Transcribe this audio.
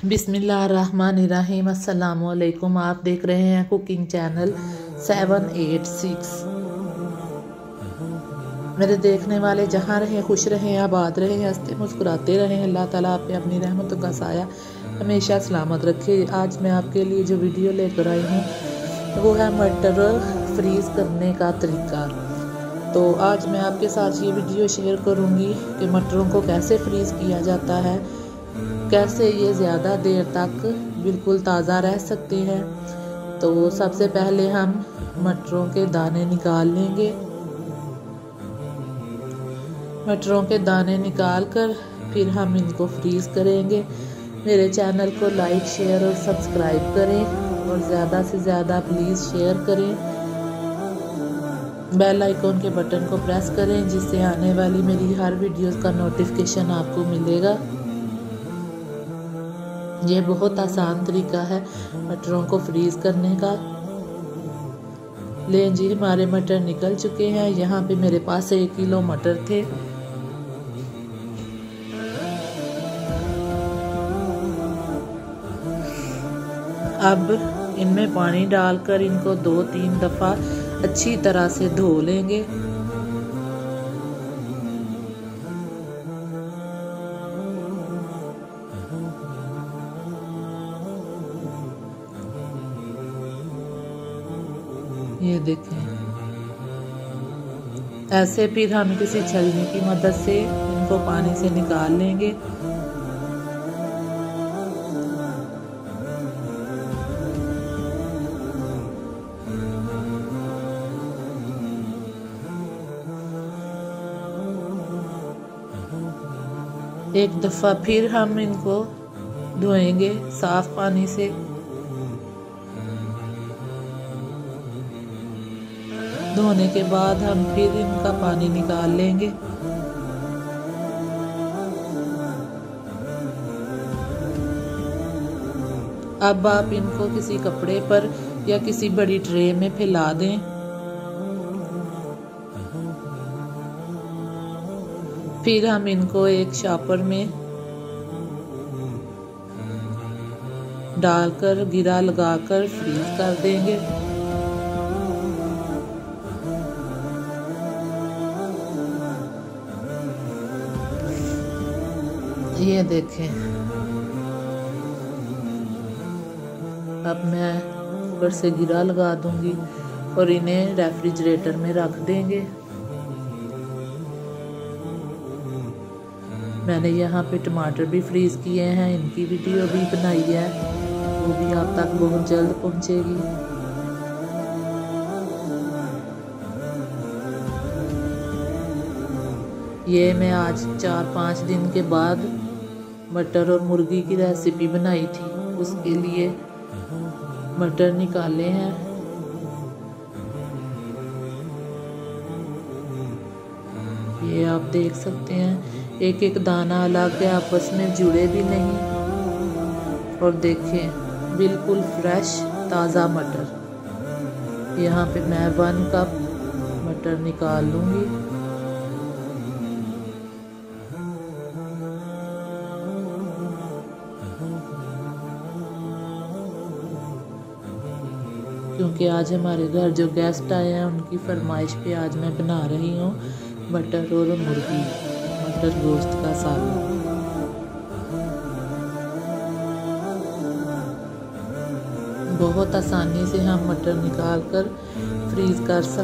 बिस्मिल्लाहिर्रहमानिर्रहीम। अस्सलामुअलैकुम। आप देख रहे हैं कुकिंग चैनल 786। मेरे देखने वाले जहाँ रहे खुश रहें, आबाद रहें, हंसते मुस्कुराते रहें। अल्लाह ताला आप पे अपनी रहमतों का साया हमेशा सलामत रखे। आज मैं आपके लिए जो वीडियो लेकर आई हूँ वो है मटर फ्रीज़ करने का तरीका। तो आज मैं आपके साथ ये वीडियो शेयर करूँगी कि मटरों को कैसे फ्रीज़ किया जाता है, कैसे ये ज़्यादा देर तक बिल्कुल ताज़ा रह सकते हैं। तो सबसे पहले हम मटरों के दाने निकाल लेंगे। मटरों के दाने निकाल कर फिर हम इनको फ्रीज़ करेंगे। मेरे चैनल को लाइक, शेयर और सब्सक्राइब करें और ज़्यादा से ज़्यादा प्लीज़ शेयर करें। बेल आइकॉन के बटन को प्रेस करें जिससे आने वाली मेरी हर वीडियोस का नोटिफिकेशन आपको मिलेगा। ये बहुत आसान तरीका है मटरों को फ्रीज़ करने का। लें जी, हमारे मटर निकल चुके हैं। यहाँ पे मेरे पास 1 किलो मटर थे। अब इनमें पानी डालकर इनको 2-3 दफ़ा अच्छी तरह से धो लेंगे। ये देखें, ऐसे फिर हम किसी छलनी की मदद से इनको पानी से निकाल लेंगे। एक दफ़ा फिर हम इनको धोएंगे साफ पानी से। धोने के बाद हम फिर इनका पानी निकाल लेंगे। अब आप इनको किसी कपड़े पर या किसी बड़ी ट्रे में फैला दें। फिर हम इनको एक शॉपर में डालकर गिरा लगाकर फ्रीज कर देंगे। ये देखें, अब मैं ऊपर से गिरा लगा दूंगी और इन्हें रेफ्रिजरेटर में रख देंगे। मैंने यहाँ पे टमाटर भी फ्रीज़ किए हैं, इनकी वीडियो भी बनाई है, वो भी आप तक बहुत जल्द पहुँचेगी। ये मैं आज 4-5 दिन के बाद मटर और मुर्गी की रेसिपी बनाई थी, उसके लिए मटर निकाले हैं। ये आप देख सकते हैं, एक एक दाना अलग है, आपस में जुड़े भी नहीं। और देखें, बिल्कुल फ्रेश ताज़ा मटर। यहाँ पे मैं 1 कप मटर निकाल लूँगी। क्योंकि आज हमारे घर जो गेस्ट आए हैं उनकी फरमाइश पे आज मैं बना रही हूँ मटर और मुर्गी, मटर गोश्त का सालन। बहुत आसानी से हम मटर निकाल कर फ्रीज कर सकते हैं।